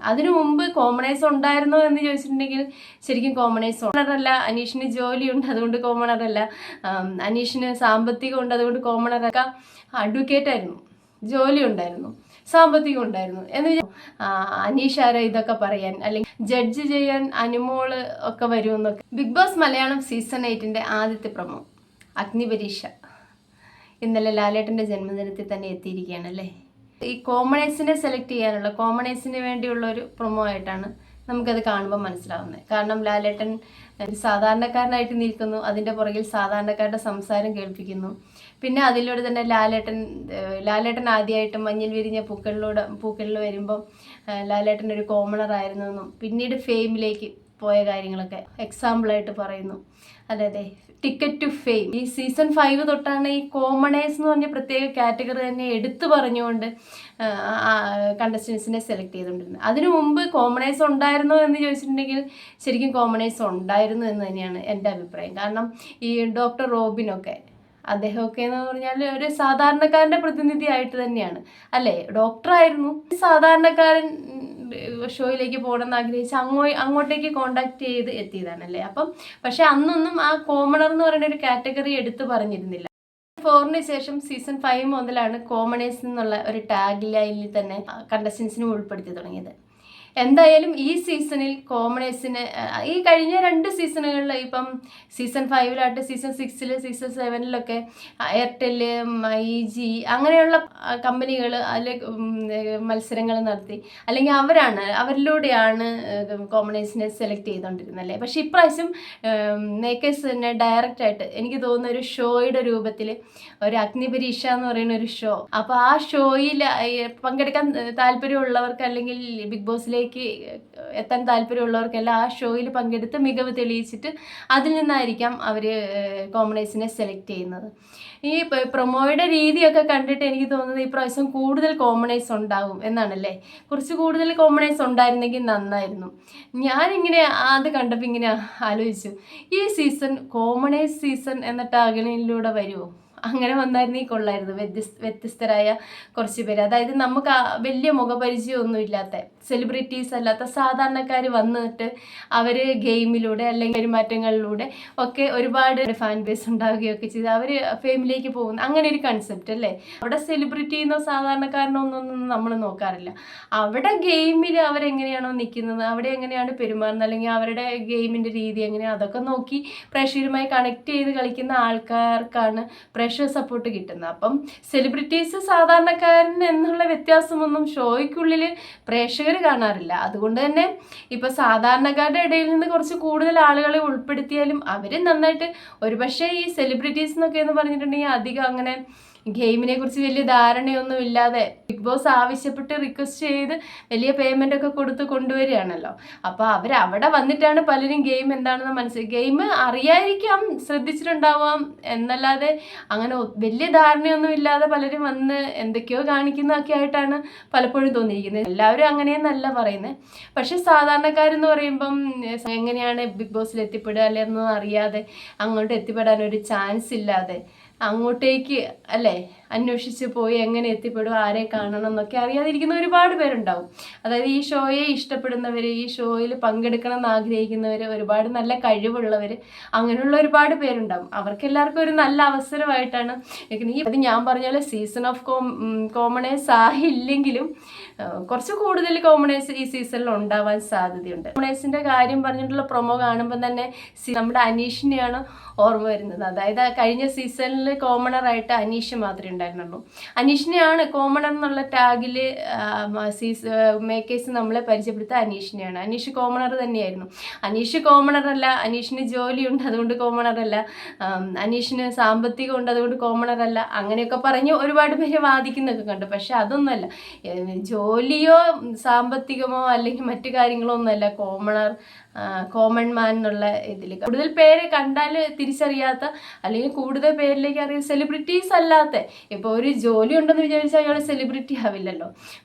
അതിനു മുമ്പ് കോമണേഴ്സ് ഉണ്ടായിരുന്നോ എന്ന് ചോദിച്ചിട്ടുണ്ടെങ്കിൽ ശരിക്കും കോമണേഴ്സ് കോമണറല്ല. അനീഷിന് ജോലിയുണ്ട്, അതുകൊണ്ട് കോമണറല്ല. അനീഷിന് സാമ്പത്തികം ഉണ്ട്, അതുകൊണ്ട് കോമണറൊക്കെ. അഡ്വക്കേറ്റ് ആയിരുന്നു, ജോലി ഉണ്ടായിരുന്നു, സാമ്പത്തികം ഉണ്ടായിരുന്നു എന്ന് അനീഷ് ആരോ ഇതൊക്കെ പറയാൻ, അല്ലെങ്കിൽ ജഡ്ജ് ചെയ്യാൻ അനുമോള് ഒക്കെ വരുമെന്നൊക്കെ. ബിഗ് ബോസ് മലയാളം സീസൺ 8 ആദ്യത്തെ പ്രൊമോ അഗ്നിപരീക്ഷ ഇന്നലെ ലാലേട്ടൻ്റെ ജന്മദിനത്തിൽ തന്നെ എത്തിയിരിക്കുകയാണ് അല്ലേ. ഈ കോമണേഴ്സിനെ സെലക്ട് ചെയ്യാനുള്ള, കോമണേഴ്സിന് വേണ്ടിയുള്ള ഒരു പ്രൊമോ ആയിട്ടാണ് നമുക്കത് കാണുമ്പോൾ മനസ്സിലാവുന്നത്. കാരണം ലാലേട്ടൻ ഒരു സാധാരണക്കാരനായിട്ട് നിൽക്കുന്നു, അതിൻ്റെ പുറകിൽ സാധാരണക്കാരുടെ സംസാരം കേൾപ്പിക്കുന്നു. പിന്നെ അതിലൂടെ തന്നെ ലാലേട്ടൻ ആദ്യമായിട്ട് മഞ്ഞിൽ വിരിഞ്ഞ പൂക്കളിൽ വരുമ്പം ലാലേട്ടൻ ഒരു കോമണർ ആയിരുന്നു എന്നും പിന്നീട് ഫെയിമിലേക്ക് പോയ കാര്യങ്ങളൊക്കെ എക്സാമ്പിളായിട്ട് പറയുന്നു. അതെ, ടിക്കറ്റ് ടു ഫെയിം. ഈ സീസൺ 5 തൊട്ടാണ് ഈ കോമണേഴ്സ് എന്ന് പറഞ്ഞ പ്രത്യേക കാറ്റഗറി തന്നെ എടുത്തു പറഞ്ഞുകൊണ്ട് കണ്ടസ്റ്റൻസിനെ സെലക്ട് ചെയ്തുകൊണ്ടിരുന്നത്. അതിനു മുമ്പ് കോമണേഴ്സ് ഉണ്ടായിരുന്നോ എന്ന് ചോദിച്ചിട്ടുണ്ടെങ്കിൽ ശരിക്കും കോമണേഴ്സ് ഉണ്ടായിരുന്നു എന്ന് തന്നെയാണ് എൻ്റെ അഭിപ്രായം. കാരണം ഈ ഡോക്ടർ റോബിനൊക്കെ, അദ്ദേഹമൊക്കെ എന്ന് പറഞ്ഞാൽ ഒരു സാധാരണക്കാരൻ്റെ പ്രതിനിധിയായിട്ട് തന്നെയാണ് അല്ലേ. ഡോക്ടറായിരുന്നു, സാധാരണക്കാരൻ ഷോയിലേക്ക് പോകണമെന്ന് ആഗ്രഹിച്ച് അങ്ങോട്ടേക്ക് കോണ്ടാക്ട് ചെയ്ത് എത്തിയതാണല്ലേ. അപ്പം പക്ഷെ അന്നൊന്നും ആ കോമണർ എന്ന് പറയുന്ന ഒരു കാറ്റഗറി എടുത്തു പറഞ്ഞിരുന്നില്ല. 4 ശേഷം സീസൺ 5 മുതലാണ് കോമണേഴ്സ് എന്നുള്ള ഒരു ടാഗ് ലൈനിൽ തന്നെ കണ്ടസ്റ്റൻസിനെ ഉൾപ്പെടുത്തി തുടങ്ങിയത്. എന്തായാലും ഈ സീസണിൽ കോമണേഴ്സിന് ഈ കഴിഞ്ഞ 2 സീസണുകളിൽ, ഇപ്പം season 5 season 6 season 7 Airtel, myG അങ്ങനെയുള്ള കമ്പനികൾ അതിൽ മത്സരങ്ങൾ നടത്തി, അല്ലെങ്കിൽ അവരിലൂടെയാണ് കോമണേഴ്സിനെ സെലക്ട് ചെയ്തുകൊണ്ടിരുന്നത് അല്ലേ. പക്ഷെ ഇപ്രാവശ്യം മേക്കേഴ്സ് തന്നെ ഡയറക്റ്റായിട്ട് എനിക്ക് തോന്നുന്ന ഒരു ഷോയുടെ രൂപത്തിൽ ഒരു അഗ്നിപരീക്ഷ എന്ന് പറയുന്ന ഒരു ഷോ, അപ്പോൾ ആ ഷോയിൽ പങ്കെടുക്കാൻ താല്പര്യമുള്ളവർക്ക്, അല്ലെങ്കിൽ ബിഗ് ബോസിലേക്ക് എത്താൻ താല്പര്യമുള്ളവർക്കെല്ലാം ആ ഷോയിൽ പങ്കെടുത്ത് മികവ് തെളിയിച്ചിട്ട് അതിൽ നിന്നായിരിക്കാം അവർ കോമണേഴ്സിനെ സെലക്ട് ചെയ്യുന്നത്. ഈ പ്രൊമോയുടെ രീതിയൊക്കെ കണ്ടിട്ട് എനിക്ക് തോന്നുന്നത് ഈ പ്രാവശ്യം കൂടുതൽ കോമണേഴ്സ് ഉണ്ടാകും എന്നാണല്ലേ. കുറച്ച് കൂടുതൽ കോമണേഴ്സ് ഉണ്ടായിരുന്നെങ്കിൽ നന്നായിരുന്നു. ഞാനിങ്ങനെ അത് കണ്ടപ്പോൾ ഇങ്ങനെ ആലോചിച്ചു, ഈ സീസൺ കോമണേഴ്സ് സീസൺ എന്ന ടാഗ്ലൈനിലൂടെ വരുമോ? അങ്ങനെ വന്നായിരുന്നെങ്കിൽ കൊള്ളായിരുന്നു. വ്യത്യസ്തരായ കുറച്ച് പേര്, അതായത് നമുക്ക് വലിയ മുഖപരിചയമൊന്നും ഇല്ലാത്ത, സെലിബ്രിറ്റീസ് അല്ലാത്ത സാധാരണക്കാർ വന്നിട്ട് അവർ ഗെയിമിലൂടെ അല്ലെങ്കിൽ പെരുമാറ്റങ്ങളിലൂടെ ഒക്കെ ഒരുപാട് ഫാൻ ബേസ് ഉണ്ടാവുകയൊക്കെ ചെയ്ത് അവർ ഫെയിമിലേക്ക് പോകുന്നു. അങ്ങനെ ഒരു കൺസെപ്റ്റ് അല്ലേ. അവിടെ സെലിബ്രിറ്റിന്നോ സാധാരണക്കാരനോ ഒന്നും നമ്മൾ നോക്കാറില്ല. അവിടെ ഗെയിമിൽ അവരെങ്ങനെയാണോ നിൽക്കുന്നത്, അവിടെ എങ്ങനെയാണ് പെരുമാറുന്നത്, അല്ലെങ്കിൽ അവരുടെ ഗെയിമിൻ്റെ രീതി എങ്ങനെയാണ്, അതൊക്കെ നോക്കി പ്രേക്ഷകരുമായി കണക്ട് ചെയ്ത് കളിക്കുന്ന ആൾക്കാർക്കാണ് സപ്പോർട്ട് കിട്ടുന്നത്. അപ്പം സെലിബ്രിറ്റീസ് സാധാരണക്കാരൻ എന്നുള്ള വ്യത്യാസമൊന്നും ഷോയ്ക്കുള്ളിൽ പ്രേക്ഷകർ കാണാറില്ല. അതുകൊണ്ട് തന്നെ ഇപ്പൊ സാധാരണക്കാരുടെ ഇടയിൽ നിന്ന് കുറച്ച് കൂടുതൽ ആളുകളെ ഉൾപ്പെടുത്തിയാലും അവർ നന്നായിട്ട്, ഒരുപക്ഷെ ഈ സെലിബ്രിറ്റീസ് എന്നൊക്കെ എന്ന് പറഞ്ഞിട്ടുണ്ടെങ്കിൽ അധികം അങ്ങനെ ഗെയിമിനെ കുറിച്ച് വലിയ ധാരണയൊന്നും ഇല്ലാതെ ബിഗ് ബോസ് ആവശ്യപ്പെട്ട് റിക്വസ്റ്റ് ചെയ്ത് വലിയ പേയ്മെന്റ് ഒക്കെ കൊടുത്ത് കൊണ്ടുവരികയാണല്ലോ. അപ്പോൾ അവിടെ വന്നിട്ടാണ് പലരും ഗെയിം എന്താണെന്ന് ഗെയിം അറിയാതിരിക്കാം, ശ്രദ്ധിച്ചിട്ടുണ്ടാവാം എന്നല്ലാതെ അങ്ങനെ വലിയ ധാരണയൊന്നും ഇല്ലാതെ പലരും വന്ന് എന്തൊക്കെയോ കാണിക്കുന്നതൊക്കെ ആയിട്ടാണ് പലപ്പോഴും തോന്നിയിരിക്കുന്നത്. എല്ലാവരും അങ്ങനെയെന്നല്ല പറയുന്നത്. പക്ഷെ സാധാരണക്കാരെന്ന് പറയുമ്പം എങ്ങനെയാണ് ബിഗ് ബോസിൽ എത്തിപ്പെടുക അല്ലെന്നൊന്നും അറിയാതെ, അങ്ങോട്ട് എത്തിപ്പെടാൻ ഒരു ചാൻസ് ഇല്ലാതെ, അങ്ങോട്ടേക്ക് അല്ലേ അന്വേഷിച്ച് പോയി എങ്ങനെ എത്തിപ്പെടും, ആരെ കാണണം എന്നൊക്കെ അറിയാതിരിക്കുന്ന ഒരുപാട് പേരുണ്ടാവും. അതായത് ഈ ഷോയെ ഇഷ്ടപ്പെടുന്നവർ, ഈ ഷോയിൽ പങ്കെടുക്കണം എന്ന് ആഗ്രഹിക്കുന്നവർ, ഒരുപാട് നല്ല കഴിവുള്ളവർ, അങ്ങനെയുള്ള ഒരുപാട് പേരുണ്ടാവും. അവർക്കെല്ലാവർക്കും ഒരു നല്ല അവസരമായിട്ടാണ് അത് ഞാൻ പറഞ്ഞ പോലെ സീസൺ ഓഫ് കോമണേഴ്സ് ആയില്ലെങ്കിലും കുറച്ച് കൂടുതൽ കോമണേഴ്സ് ഈ സീസണിൽ ഉണ്ടാവാൻ സാധ്യതയുണ്ട്. കോമണേഴ്സിന്റെ കാര്യം പറഞ്ഞിട്ടുള്ള പ്രൊമോ കാണുമ്പോൾ തന്നെ നമ്മുടെ അനീഷിനെയാണ് ഓർമ്മ വരുന്നത്. അതായത് കഴിഞ്ഞ സീസണിൽ കോമണറായിട്ട് അനീഷ് മാത്രമേ ഉണ്ടായിരുന്നുള്ളൂ. അനീഷിനെയാണ് കോമണർ എന്നുള്ള ടാഗിൽ മേക്കേഴ്സ് നമ്മളെ പരിചയപ്പെടുത്തുക അനീഷിനെയാണ്. അനീഷ് കോമണർ തന്നെയായിരുന്നു. അനീഷ് കോമണറല്ല, അനീഷിന് ജോലിയുണ്ട് അതുകൊണ്ട് കോമണറല്ല, അനീഷിന് സാമ്പത്തികം ഉണ്ട് അതുകൊണ്ട് കോമണറല്ല, അങ്ങനെയൊക്കെ പറഞ്ഞ് ഒരുപാട് പേര് വാദിക്കുന്നൊക്കെ കണ്ടു. പക്ഷെ അതൊന്നുമല്ല, ജോലിയോ സാമ്പത്തികമോ അല്ലെങ്കിൽ മറ്റു കാര്യങ്ങളോ ഒന്നുമല്ല കോമണർ കോമൺ മാൻ എന്നുള്ള ഇതിൽ കൂടുതൽ പേര് കണ്ടാൽ തിരിച്ചറിയാത്ത അല്ലെങ്കിൽ കൂടുതൽ പേരിലേക്ക് അറിയാം സെലിബ്രിറ്റീസ് അല്ലാത്ത. ഇപ്പോൾ ഒരു ജോലി ഉണ്ടെന്ന് വിചാരിച്ചാൽ അയാൾ സെലിബ്രിറ്റി ആവില്ലല്ലോ.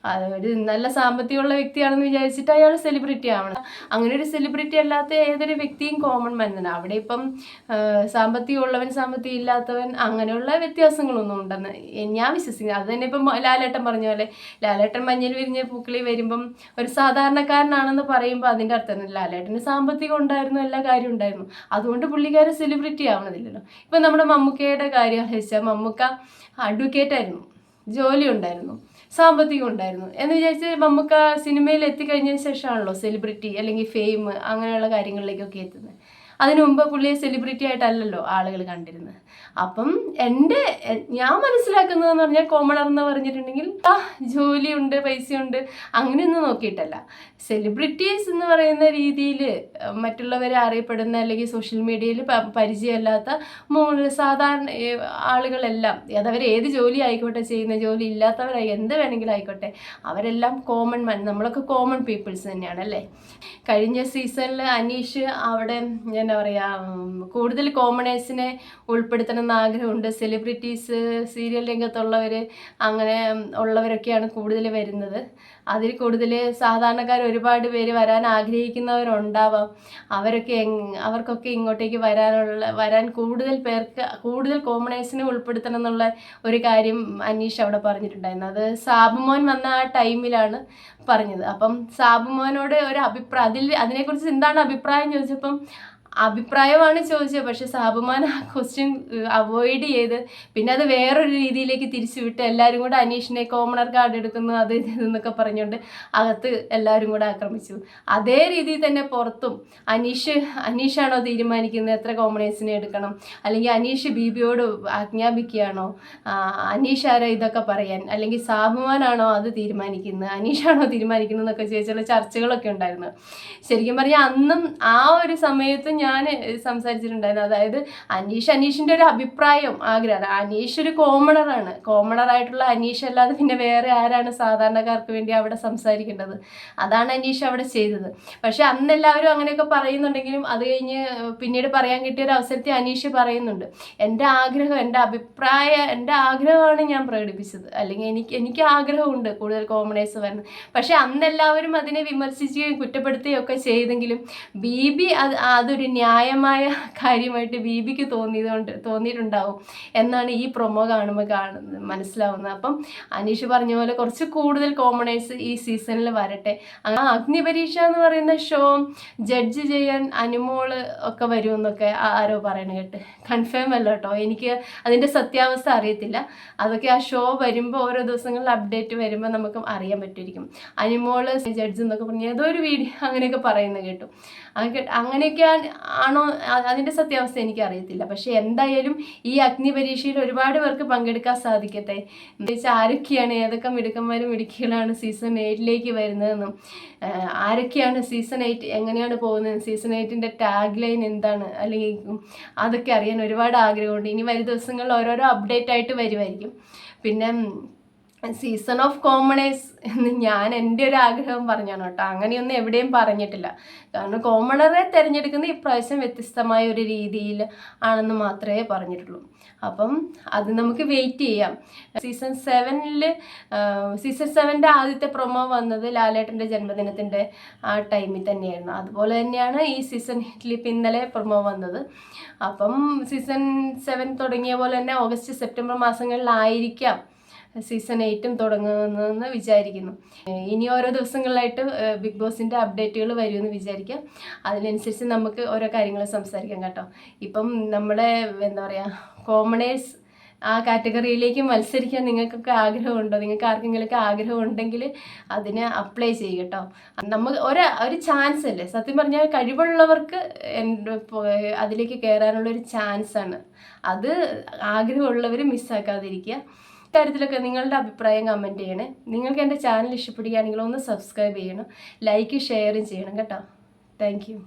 ഒരു നല്ല സാമ്പത്തികമുള്ള വ്യക്തിയാണെന്ന് വിചാരിച്ചിട്ട് അയാൾ സെലിബ്രിറ്റി ആവണം. അങ്ങനെ ഒരു സെലിബ്രിറ്റി അല്ലാത്ത ഏതൊരു വ്യക്തിയും കോമൺ മാൻ തന്നെ. അവിടെ ഇപ്പം സാമ്പത്തികമുള്ളവൻ സാമ്പത്തികം ഇല്ലാത്തവൻ അങ്ങനെയുള്ള വ്യത്യാസങ്ങളൊന്നും ഉണ്ടെന്ന് ഞാൻ വിശ്വസിക്കുന്നു. അത് തന്നെ ഇപ്പം ലാലേട്ടൻ പറഞ്ഞ പോലെ ലാലേട്ടൻ മഞ്ഞൾ വിരിഞ്ഞ പൂക്കളി വരുമ്പം ഒരു സാധാരണക്കാരനാണെന്ന് പറയുമ്പോൾ അതിൻ്റെ അർത്ഥം ലാലേട്ടന് സാമ്പത്തികം ഉണ്ടായിരുന്നു, എല്ലാ കാര്യവും ഉണ്ടായിരുന്നു, അതുകൊണ്ട് പുള്ളിക്കാരൻ സെലിബ്രിറ്റി ആവണതില്ലല്ലോ. ഇപ്പം നമ്മുടെ മമ്മൂക്കയുടെ കാര്യം ആലോചിച്ചാൽ മമ്മൂക്ക അഡ്വക്കേറ്റ് ആയിരുന്നു, ജോലി ഉണ്ടായിരുന്നു, സാമ്പത്തികം ഉണ്ടായിരുന്നു എന്ന് വിചാരിച്ച് മമ്മൂക്ക സിനിമയിൽ എത്തിക്കഴിഞ്ഞതിന് ശേഷമാണല്ലോ സെലിബ്രിറ്റി അല്ലെങ്കിൽ ഫെയിം അങ്ങനെയുള്ള കാര്യങ്ങളിലേക്കൊക്കെ എത്തുന്നത്. അതിനു മുമ്പ് പുള്ളിയെ സെലിബ്രിറ്റി ആയിട്ടല്ലല്ലോ ആളുകൾ കണ്ടിരുന്നത്. അപ്പം ഞാൻ മനസ്സിലാക്കുന്നതെന്ന് പറഞ്ഞാൽ കോമണർ എന്ന് പറഞ്ഞിട്ടുണ്ടെങ്കിൽ ജോലിയുണ്ട്, പൈസയുണ്ട്, അങ്ങനെയൊന്നും നോക്കിയിട്ടല്ല. സെലിബ്രിറ്റീസ് എന്ന് പറയുന്ന രീതിയിൽ മറ്റുള്ളവരെ അറിയപ്പെടുന്ന അല്ലെങ്കിൽ സോഷ്യൽ മീഡിയയിൽ പരിചയമില്ലാത്ത സാധാരണ ആളുകളെല്ലാം, അതവർ ഏത് ജോലി ആയിക്കോട്ടെ, ചെയ്യുന്ന ജോലി ഇല്ലാത്തവരായി എന്ത് വേണമെങ്കിലും ആയിക്കോട്ടെ, അവരെല്ലാം കോമൺ മാൻ, നമ്മളൊക്കെ കോമൺ പീപ്പിൾസ് തന്നെയാണ് അല്ലേ. കഴിഞ്ഞ സീസണിൽ അനീഷ് അവിടെ എന്താ പറയുക കൂടുതൽ കോമണേഴ്സിനെ ഉൾപ്പെടുത്തണം എന്ന് ആഗ്രഹമുണ്ട്. സെലിബ്രിറ്റീസ്, സീരിയൽ രംഗത്തുള്ളവർ അങ്ങനെ ഉള്ളവരൊക്കെയാണ് കൂടുതൽ വരുന്നത്. അതിൽ കൂടുതൽ സാധാരണക്കാർ ഒരുപാട് പേര് വരാൻ ആഗ്രഹിക്കുന്നവരുണ്ടാവാം. അവർക്കൊക്കെ ഇങ്ങോട്ടേക്ക് വരാൻ കൂടുതൽ കോമണേഴ്സിനെ ഉൾപ്പെടുത്തണം എന്നുള്ള ഒരു കാര്യം അനീഷ് അവിടെ പറഞ്ഞിട്ടുണ്ടായിരുന്നു. അത് സാബുമോൻ വന്ന ആ ടൈമിലാണ് പറഞ്ഞത്. അപ്പം സാബുമോനോട് ഒരു അതിനെക്കുറിച്ച് എന്താണ് അഭിപ്രായം ചോദിച്ചപ്പം അഭിപ്രായമാണ് ചോദിച്ചത്. പക്ഷെ സാബുമാൻ ആ ക്വസ്റ്റ്യൻ അവോയ്ഡ് ചെയ്ത് പിന്നെ അത് വേറൊരു രീതിയിലേക്ക് തിരിച്ചു വിട്ട് എല്ലാവരും കൂടെ അനീഷിനെ കോമണർ കാർഡ് എടുക്കുന്നു അത് ഇതെന്നൊക്കെ പറഞ്ഞുകൊണ്ട് അകത്ത് എല്ലാവരും കൂടെ ആക്രമിച്ചു. അതേ രീതിയിൽ തന്നെ പുറത്തും അനീഷാണോ തീരുമാനിക്കുന്നത് എത്ര കോമണേഴ്സിനെ എടുക്കണം, അല്ലെങ്കിൽ അനീഷ് ബീബിയോട് ആജ്ഞാപിക്കുകയാണോ, അനീഷ് ആരോ ഇതൊക്കെ പറയാൻ, അല്ലെങ്കിൽ സാബുമാനാണോ അത് തീരുമാനിക്കുന്നത്, അനീഷാണോ തീരുമാനിക്കുന്നത് എന്നൊക്കെ ചോദിച്ചുള്ള ചർച്ചകളൊക്കെ ഉണ്ടായിരുന്നു. ശരിക്കും പറഞ്ഞാൽ അന്നും ആ ഒരു സമയത്ത് ഞാൻ സംസാരിച്ചിട്ടുണ്ടായിരുന്നു. അതായത് അനീഷിൻ്റെ ഒരു അഭിപ്രായം ആഗ്രഹമാണ്. അനീഷ് ഒരു കോമണറാണ്. കോമണറായിട്ടുള്ള അനീഷ് അല്ലാതെ പിന്നെ വേറെ ആരാണ് സാധാരണക്കാർക്ക് വേണ്ടി അവിടെ സംസാരിക്കേണ്ടത്? അതാണ് അനീഷ് അവിടെ ചെയ്തത്. പക്ഷെ അന്ന് എല്ലാവരും അങ്ങനെയൊക്കെ പറയുന്നുണ്ടെങ്കിലും അത് കഴിഞ്ഞ് പിന്നീട് പറയാൻ കിട്ടിയ ഒരു അവസരത്തിൽ അനീഷ് പറയുന്നുണ്ട്, എൻ്റെ ആഗ്രഹമാണ് ഞാൻ പ്രകടിപ്പിച്ചത്, അല്ലെങ്കിൽ എനിക്ക് ആഗ്രഹമുണ്ട് കൂടുതൽ കോമണേഴ്സ് വരുന്നത്. പക്ഷെ അന്നെല്ലാവരും അതിനെ വിമർശിക്കുകയും കുറ്റപ്പെടുത്തുകയും ഒക്കെ ചെയ്തെങ്കിലും ബീബി അതൊരു ന്യായമായ കാര്യമായിട്ട് ബീബിക്ക് തോന്നിയിട്ടുണ്ടാവും എന്നാണ് ഈ പ്രൊമോ കാണുമ്പോൾ മനസ്സിലാവുന്നത്. അപ്പം അനീഷ് പറഞ്ഞ പോലെ കുറച്ച് കൂടുതൽ കോമണേഴ്സ് ഈ സീസണിൽ വരട്ടെ. അഗ്നിപരീക്ഷ എന്ന് പറയുന്ന ഷോ ജഡ്ജ് ചെയ്യാൻ അനുമോള് ഒക്കെ വരുമെന്നൊക്കെ ആരോ പറയണ കേട്ട്. കൺഫേം അല്ല കേട്ടോ, എനിക്ക് അതിൻ്റെ സത്യാവസ്ഥ അറിയത്തില്ല. അതൊക്കെ ആ ഷോ വരുമ്പോൾ ഓരോ ദിവസങ്ങളിൽ അപ്ഡേറ്റ് വരുമ്പോൾ നമുക്ക് അറിയാൻ പറ്റുമായിരിക്കും. അനുമോള് ജഡ്ജ് എന്നൊക്കെ പറഞ്ഞ് ഏതോ ഒരു വീഡിയോ അങ്ങനെയൊക്കെ പറയുന്നത് കേട്ടു. അങ്ങനെയൊക്കെ ആണോ അതിൻ്റെ സത്യാവസ്ഥ എനിക്ക് അറിയത്തില്ല. പക്ഷെ എന്തായാലും ഈ അഗ്നിപരീക്ഷയിൽ ഒരുപാട് പേർക്ക് പങ്കെടുക്കാൻ സാധിക്കട്ടെ. ആരൊക്കെയാണ്, ഏതൊക്കെ മിടുക്കന്മാരും മിടുക്കികളാണ് സീസൺ 8ലേക്ക് വരുന്നതെന്നും ആരൊക്കെയാണ് സീസൺ 8 എങ്ങനെയാണ് പോകുന്നത്, സീസൺ 8ൻ്റെ ടാഗ് ലൈൻ എന്താണ്, അല്ലെങ്കിൽ അതൊക്കെ അറിയാൻ ഒരുപാട് ആഗ്രഹമുണ്ട്. ഇനി വരും ദിവസങ്ങളിൽ ഓരോരോ അപ്ഡേറ്റ് ആയിട്ട് വരുമായിരിക്കും. പിന്നെ സീസൺ ഓഫ് കോമണേഴ്സ് എന്ന് ഞാൻ എൻ്റെ ഒരു ആഗ്രഹം പറഞ്ഞാണ് കേട്ടോ. അങ്ങനെയൊന്നും എവിടെയും പറഞ്ഞിട്ടില്ല. കാരണം കോമണറെ തിരഞ്ഞെടുക്കുന്ന ഇപ്രാവശ്യം വ്യത്യസ്തമായ ഒരു രീതിയിൽ ആണെന്ന് മാത്രമേ പറഞ്ഞിട്ടുള്ളൂ. അപ്പം അത് നമുക്ക് വെയിറ്റ് ചെയ്യാം. സീസൺ 7ൻ്റെ ആദ്യത്തെ പ്രൊമോ വന്നത് ലാലേട്ടൻ്റെ ജന്മദിനത്തിൻ്റെ ആ ടൈമിൽ തന്നെയായിരുന്നു. അതുപോലെ തന്നെയാണ് ഈ സീസൺ 8 ഇപ്പം ഇന്നലെ പ്രൊമോ വന്നത്. അപ്പം സീസൺ 7 തുടങ്ങിയ പോലെ തന്നെ ഓഗസ്റ്റ് സെപ്റ്റംബർ മാസങ്ങളിലായിരിക്കാം സീസൺ 8 തുടങ്ങുന്നതെന്ന് വിചാരിക്കുന്നു. ഇനി ഓരോ ദിവസങ്ങളിലായിട്ട് ബിഗ് ബോസിൻ്റെ അപ്ഡേറ്റുകൾ വരുമെന്ന് വിചാരിക്കാം. അതിനനുസരിച്ച് നമുക്ക് ഓരോ കാര്യങ്ങൾ സംസാരിക്കാം കേട്ടോ. ഇപ്പം നമ്മുടെ എന്താ പറയുക കോമണേഴ്സ് ആ കാറ്റഗറിയിലേക്ക് മത്സരിക്കാൻ നിങ്ങൾക്കൊക്കെ ആഗ്രഹമുണ്ടോ? നിങ്ങൾക്ക് ആർക്കെങ്കിലുമൊക്കെ ആഗ്രഹം ഉണ്ടെങ്കിൽ അതിന് അപ്ലൈ ചെയ്യുക കേട്ടോ. നമുക്ക് ഒരു ചാൻസ് അല്ലേ, സത്യം പറഞ്ഞാൽ കഴിവുള്ളവർക്ക് അതിലേക്ക് കയറാനുള്ളൊരു ചാൻസാണ്. അത് ആഗ്രഹമുള്ളവർ മിസ്സാക്കാതിരിക്കുക. കാര്യത്തിലൊക്കെ നിങ്ങളുടെ അഭിപ്രായം കമൻറ്റ് ചെയ്യണേ. നിങ്ങൾക്ക് എൻ്റെ ചാനൽ ഇഷ്ടപ്പെടുകയാണെങ്കിൽ ഒന്ന് സബ്സ്ക്രൈബ് ചെയ്യണം, ലൈക്ക് ഷെയറും ചെയ്യണം കേട്ടോ. Thank you.